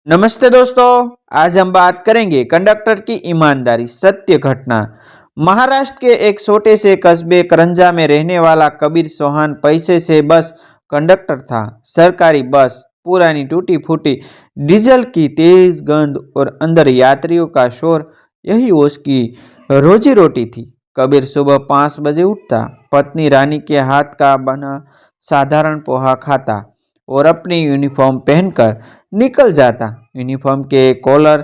नमस्ते दोस्तों। आज हम बात करेंगे कंडक्टर की ईमानदारी सत्य घटना। महाराष्ट्र के एक छोटे से कस्बे करंजा में रहने वाला कबीर चौहान पैसे से बस कंडक्टर था। सरकारी बस, पुरानी टूटी फूटी, डीजल की तेज गंध और अंदर यात्रियों का शोर, यही उसकी रोजी रोटी थी। कबीर सुबह 5 बजे उठता, पत्नी रानी के हाथ का बना साधारण पोहा खाता और अपनी यूनिफॉर्म पहनकर निकल जाता। यूनिफॉर्म के कॉलर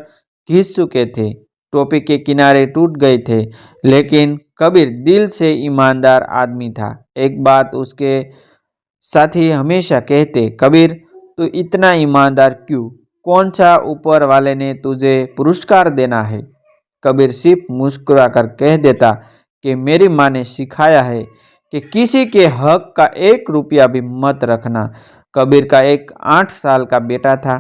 घिस चुके थे, टोपी के किनारे टूट गए थे, लेकिन कबीर दिल से ईमानदार आदमी था। एक बात उसके साथी हमेशा कहते, कबीर तू इतना ईमानदार क्यों? कौन सा ऊपर वाले ने तुझे पुरस्कार देना है? कबीर सिर्फ मुस्कुराकर कह देता कि मेरी माँ ने सिखाया है कि किसी के हक का 1 रुपया भी मत रखना। कबीर का एक 8 साल का बेटा था,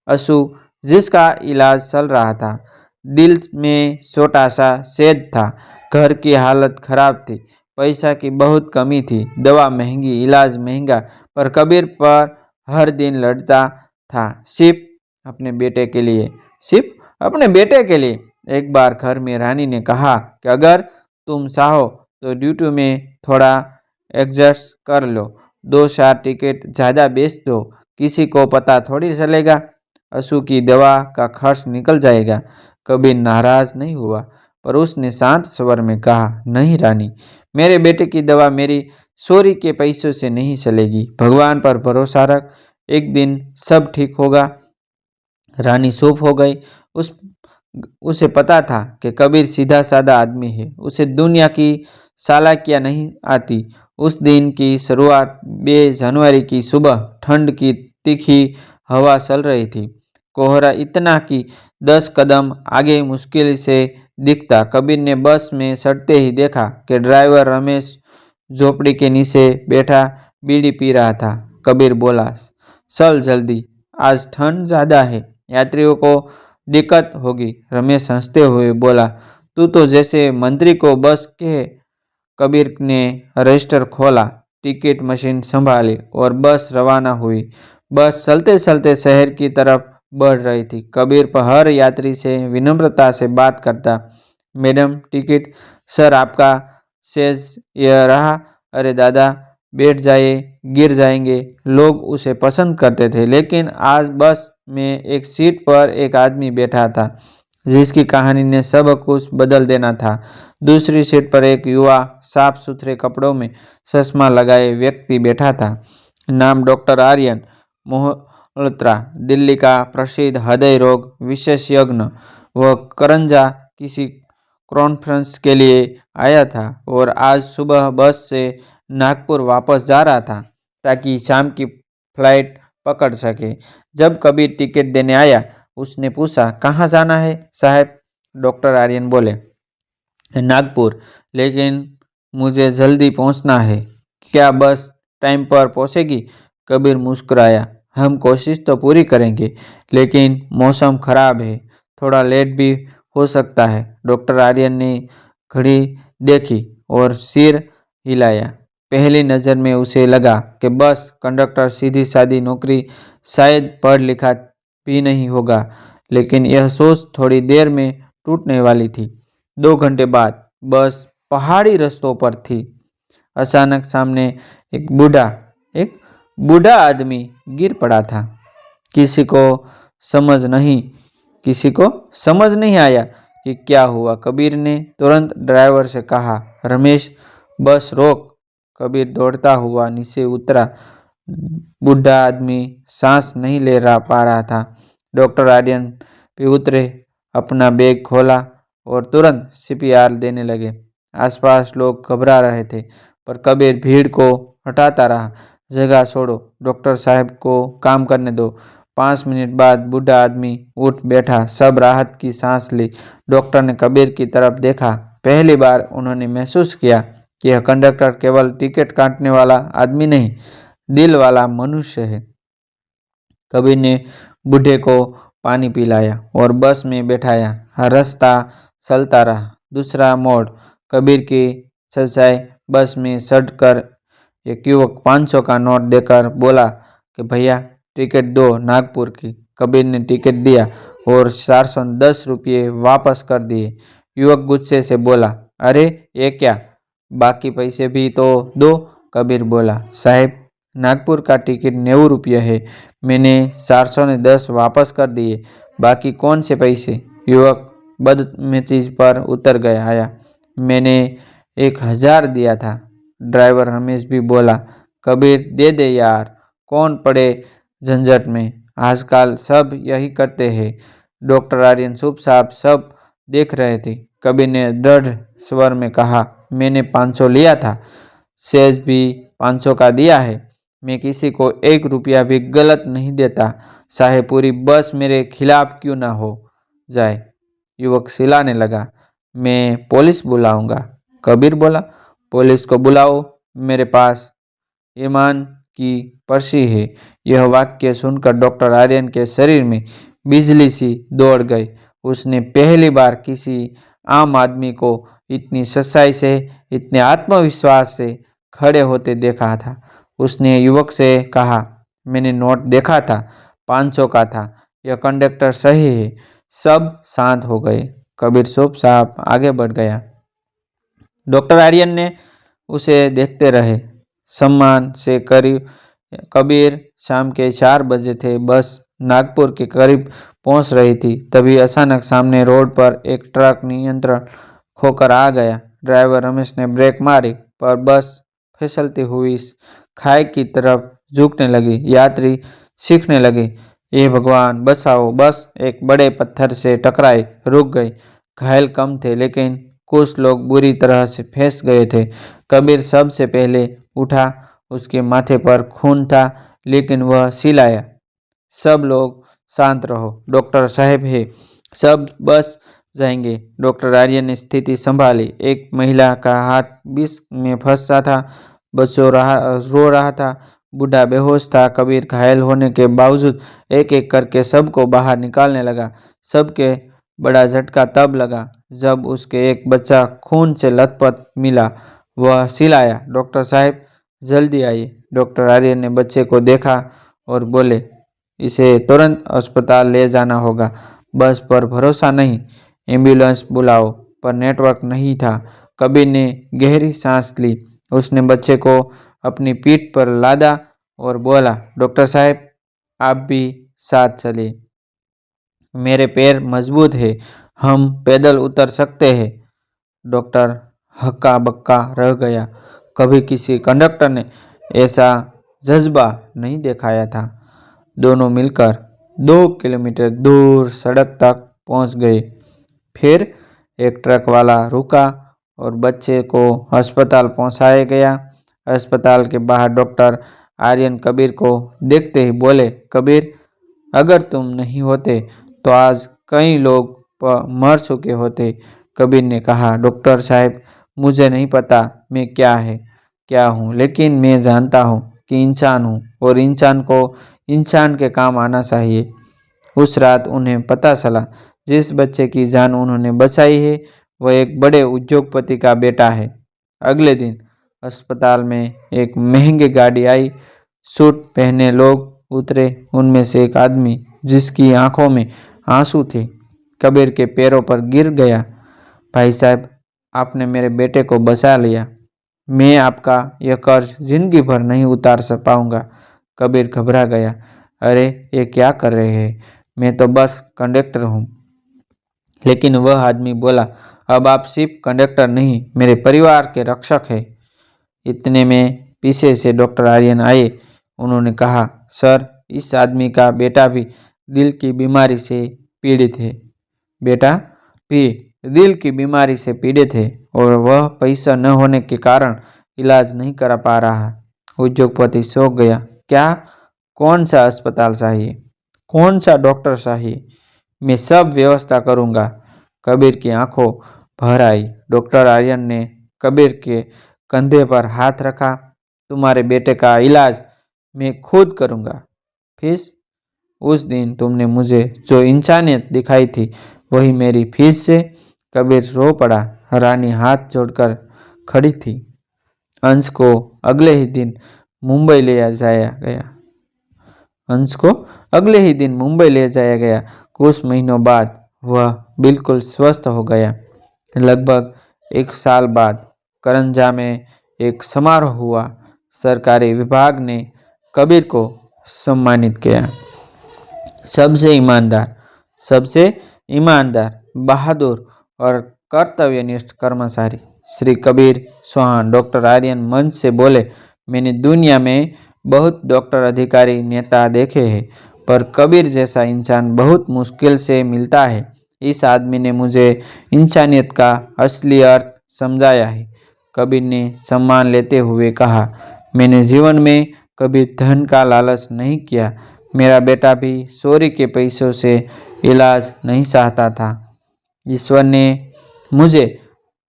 असू, जिसका इलाज चल रहा था। दिल में छोटा सा छेद था, घर की हालत खराब थी, पैसा की बहुत कमी थी, दवा महंगी, इलाज महंगा, पर कबीर पर हर दिन लड़ता था, सिर्फ अपने बेटे के लिए, सिर्फ अपने बेटे के लिए। एक बार घर में रानी ने कहा कि अगर तुम चाहो तो ड्यूटी में थोड़ा एडजस्ट कर लो, 2-4 टिकट ज़्यादा बेच दो, किसी को पता थोड़ी चलेगा, असू की दवा का खर्च निकल जाएगा। कबीर नाराज नहीं हुआ, पर उसने शांत स्वर में कहा, नहीं रानी, मेरे बेटे की दवा मेरी चोरी के पैसों से नहीं चलेगी। भगवान पर भरोसा रख, एक दिन सब ठीक होगा। रानी चुप हो गई। उसे पता था कि कबीर सीधा साधा आदमी है, उसे दुनिया की चालाकियां नहीं आती। उस दिन की शुरुआत 2 जनवरी की सुबह, ठंड की तीखी हवा चल रही थी। कोहरा इतना कि 10 कदम आगे मुश्किल से दिखता। कबीर ने बस में चढ़ते ही देखा कि ड्राइवर रमेश झोपड़ी के नीचे बैठा बीड़ी पी रहा था। कबीर बोला, चल जल्दी, आज ठंड ज़्यादा है, यात्रियों को दिक्कत होगी। रमेश हंसते हुए बोला, तू तो जैसे मंत्री को बस के। कबीर ने रजिस्टर खोला, टिकट मशीन संभाली और बस रवाना हुई। बस चलते चलते शहर की तरफ बढ़ रही थी। कबीर पर हर यात्री से विनम्रता से बात करता, मैडम टिकट, सर आपका सेज यह रहा, अरे दादा बैठ जाइए, गिर जाएंगे। लोग उसे पसंद करते थे, लेकिन आज बस में एक सीट पर एक आदमी बैठा था जिसकी कहानी ने सब कुछ बदल देना था। दूसरी सीट पर एक युवा साफ सुथरे कपड़ों में चश्मा लगाए व्यक्ति बैठा था। नाम डॉक्टर आर्यन मोहल्त्रा, दिल्ली का प्रसिद्ध हृदय रोग विशेषज्ञ। वह करंजा किसी कॉन्फ्रेंस के लिए आया था और आज सुबह बस से नागपुर वापस जा रहा था ताकि शाम की फ्लाइट पकड़ सके। जब कबीर टिकट देने आया, उसने पूछा, कहाँ जाना है साहब? डॉक्टर आर्यन बोले, नागपुर, लेकिन मुझे जल्दी पहुंचना है। क्या बस टाइम पर पहुंचेगी? कबीर मुस्कुराया, हम कोशिश तो पूरी करेंगे, लेकिन मौसम खराब है, थोड़ा लेट भी हो सकता है। डॉक्टर आर्यन ने घड़ी देखी और सिर हिलाया। पहली नज़र में उसे लगा कि बस कंडक्टर सीधी सादी नौकरी, शायद पढ़ लिखा भी नहीं होगा, लेकिन यह सोच थोड़ी देर में टूटने वाली थी। 2 घंटे बाद बस पहाड़ी रास्तों पर थी। अचानक सामने एक बूढ़ा आदमी गिर पड़ा था। किसी को समझ नहीं किसी को समझ नहीं आया कि क्या हुआ। कबीर ने तुरंत ड्राइवर से कहा, रमेश बस रोक। कबीर दौड़ता हुआ नीचे उतरा। बूढ़ा आदमी सांस नहीं ले पा रहा था। डॉक्टर आर्यन भी उतरे, अपना बैग खोला और तुरंत सीपीआर देने लगे। आसपास लोग घबरा रहे थे, पर कबीर भीड़ को हटाता रहा। जगह छोड़ो, डॉक्टर साहब को काम करने दो। 5 मिनट बाद बूढ़ा आदमी उठ बैठा। सब राहत की सांस ली। डॉक्टर ने कबीर की तरफ देखा। पहली बार उन्होंने महसूस किया कि यह कंडक्टर केवल टिकट काटने वाला आदमी नहीं, दिल वाला मनुष्य है। कबीर ने बूढ़े को पानी पिलाया और बस में बैठाया। रास्ता चलता रहा। दूसरा मोड़, कबीर की चचाई बस में चढ़कर एक युवक 500 का नोट देकर बोला कि भैया टिकट दो नागपुर की। कबीर ने टिकट दिया और 410 रुपये वापस कर दिए। युवक गुस्से से बोला, अरे ये क्या, बाकी पैसे भी तो दो। कबीर बोला, साहब नागपुर का टिकट 90 रुपये है, मैंने 410 वापस कर दिए, बाकी कौन से पैसे। युवक बदतमीजी पर उतर गया आया, मैंने 1000 दिया था। ड्राइवर रमेश भी बोला, कबीर दे दे यार, कौन पड़े झंझट में, आजकल सब यही करते हैं। डॉक्टर आर्यन चुपचाप सब देख रहे थे। कबीर ने दृढ़ स्वर में कहा, मैंने 500 लिया था, शेष भी 500 का दिया है, मैं किसी को 1 रुपया भी गलत नहीं देता, चाहे पूरी बस मेरे खिलाफ क्यों ना हो जाए। युवक चिल्लाने लगा, मैं पुलिस बुलाऊंगा। कबीर बोला, पुलिस को बुलाओ, मेरे पास ईमान की पर्ची है। यह वाक्य सुनकर डॉक्टर आर्यन के शरीर में बिजली सी दौड़ गई। उसने पहली बार किसी आम आदमी को इतनी सच्चाई से, इतने आत्मविश्वास से खड़े होते देखा था। उसने युवक से कहा, मैंने नोट देखा था, 500 का था, यह कंडक्टर सही है। सब शांत हो गए। कबीर चुपचाप आगे बढ़ गया। डॉक्टर आर्यन ने उसे देखते रहे सम्मान से। करीब कबीर शाम के 4 बजे थे। बस नागपुर के करीब पहुंच रही थी, तभी अचानक सामने रोड पर एक ट्रक नियंत्रण खोकर आ गया। ड्राइवर रमेश ने ब्रेक मारी, पर बस फिसलती हुई खाई की तरफ झुकने लगी। यात्री सीखने लगे, ये भगवान बचाओ, बस एक बड़े पत्थर से टकराई, रुक गई। घायल कम थे, लेकिन कुछ लोग बुरी तरह से फंस गए थे। कबीर सबसे पहले उठा, उसके माथे पर खून था, लेकिन वह चिल्लाया, सब लोग शांत रहो, डॉक्टर साहब है, सब बस जाएंगे। डॉक्टर आर्यन ने स्थिति संभाली। एक महिला का हाथ विष में फंसा था, बच्चों रो रहा था, बूढ़ा बेहोश था। कबीर घायल होने के बावजूद एक एक करके सबको बाहर निकालने लगा। सबके बड़ा झटका तब लगा जब उसके एक बच्चा खून से लथपथ मिला। वह चिल्लाया, डॉक्टर साहब जल्दी आइए। डॉक्टर आर्यन ने बच्चे को देखा और बोले, इसे तुरंत अस्पताल ले जाना होगा। बस पर भरोसा नहीं, एम्बुलेंस बुलाओ। पर नेटवर्क नहीं था। कबीर ने गहरी सांस ली। उसने बच्चे को अपनी पीठ पर लादा और बोला, डॉक्टर साहब आप भी साथ चलिए, मेरे पैर मजबूत है, हम पैदल उतर सकते हैं। डॉक्टर हक्का बक्का रह गया। कभी किसी कंडक्टर ने ऐसा जज्बा नहीं दिखाया था। दोनों मिलकर 2 किलोमीटर दूर सड़क तक पहुंच गए। फिर एक ट्रक वाला रुका और बच्चे को अस्पताल पहुंचाया गया। अस्पताल के बाहर डॉक्टर आर्यन कबीर को देखते ही बोले, कबीर अगर तुम नहीं होते तो आज कई लोग मर चुके होते। कबीर ने कहा, डॉक्टर साहब मुझे नहीं पता मैं क्या हूँ, लेकिन मैं जानता हूँ कि इंसान हूँ और इंसान को इंसान के काम आना चाहिए। उस रात उन्हें पता चला, जिस बच्चे की जान उन्होंने बचाई है वह एक बड़े उद्योगपति का बेटा है। अगले दिन अस्पताल में एक महंगी गाड़ी आई। सूट पहने लोग उतरे। उनमें से एक आदमी, जिसकी आंखों में आंसू थे, कबीर के पैरों पर गिर गया। भाई साहब, आपने मेरे बेटे को बचा लिया, मैं आपका यह कर्ज जिंदगी भर नहीं उतार पाऊंगा। कबीर घबरा गया, अरे ये क्या कर रहे हैं, मैं तो बस कंडक्टर हूँ। लेकिन वह आदमी बोला, अब आप सिर्फ कंडक्टर नहीं, मेरे परिवार के रक्षक हैं। इतने में पीछे से डॉक्टर आर्यन आए। उन्होंने कहा, सर इस आदमी का बेटा भी दिल की बीमारी से पीड़ित है। बेटा भी दिल की बीमारी से पीड़ित है और वह पैसा न होने के कारण इलाज नहीं करा पा रहा। उद्योगपति चौंक गया, क्या, कौन सा अस्पताल चाहिए, कौन सा डॉक्टर चाहिए, मैं सब व्यवस्था करूंगा। कबीर की आंखों भर आई। डॉक्टर आर्यन ने कबीर के कंधे पर हाथ रखा, तुम्हारे बेटे का इलाज मैं खुद करूंगा। फीस, उस दिन तुमने मुझे जो इंसानियत दिखाई थी वही मेरी फीस से। कबीर रो पड़ा। रानी हाथ जोड़कर खड़ी थी। अंश को अगले ही दिन मुंबई ले जाया गया। अंश को अगले ही दिन मुंबई ले जाया गया। कुछ महीनों बाद वह बिल्कुल स्वस्थ हो गया। लगभग 1 साल बाद करंजा में एक समारोह हुआ। सरकारी विभाग ने कबीर को सम्मानित किया। सबसे ईमानदार, बहादुर और कर्तव्यनिष्ठ कर्मचारी श्री कबीर चौहान डॉक्टर आर्यन मंच से बोले, मैंने दुनिया में बहुत डॉक्टर, अधिकारी, नेता देखे हैं, पर कबीर जैसा इंसान बहुत मुश्किल से मिलता है। इस आदमी ने मुझे इंसानियत का असली अर्थ समझाया है। कबीर ने सम्मान लेते हुए कहा, मैंने जीवन में कभी धन का लालच नहीं किया। मेरा बेटा भी चोरी के पैसों से इलाज नहीं चाहता था। ईश्वर ने मुझे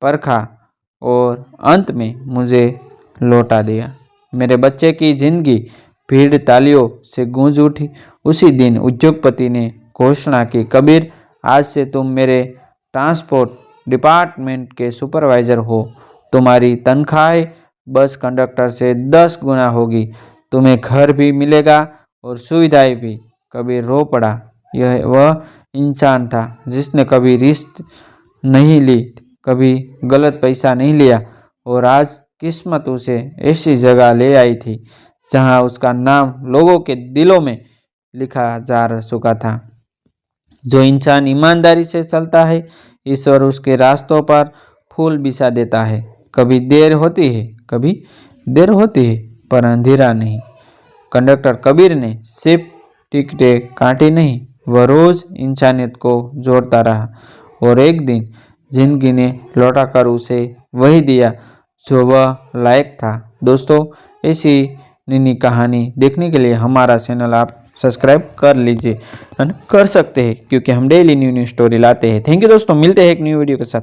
परखा और अंत में मुझे लौटा दिया। मेरे बच्चे की जिंदगी भीड़ तालियों से गूंज उठी। उसी दिन उद्योगपति ने घोषणा की, कबीर, आज से तुम मेरे ट्रांसपोर्ट डिपार्टमेंट के सुपरवाइजर हो। तुम्हारी तनख्वाह बस कंडक्टर से 10 गुना होगी। तुम्हें घर भी मिलेगा और सुविधाएं भी। कबीर रो पड़ा। यह वह इंसान था जिसने कभी रिश्त नहीं ली, कभी गलत पैसा नहीं लिया, और आज किस्मत उसे ऐसी जगह ले आई थी जहां उसका नाम लोगों के दिलों में लिखा जा चुका था। जो इंसान ईमानदारी से चलता है, ईश्वर उसके रास्तों पर फूल बिछा देता है। कभी देर होती है, पर अंधेरा नहीं। कंडक्टर कबीर ने सिर्फ टिकटें काटी नहीं, वह रोज इंसानियत को जोड़ता रहा, और एक दिन जिंदगी ने लौटाकर उसे वही दिया जो वह लायक था। दोस्तों, ऐसी नई कहानी देखने के लिए हमारा चैनल आप सब्सक्राइब कर लीजिए, कर सकते हैं, क्योंकि हम डेली न्यू स्टोरी लाते हैं। थैंक यू दोस्तों, मिलते हैं एक न्यू वीडियो के साथ।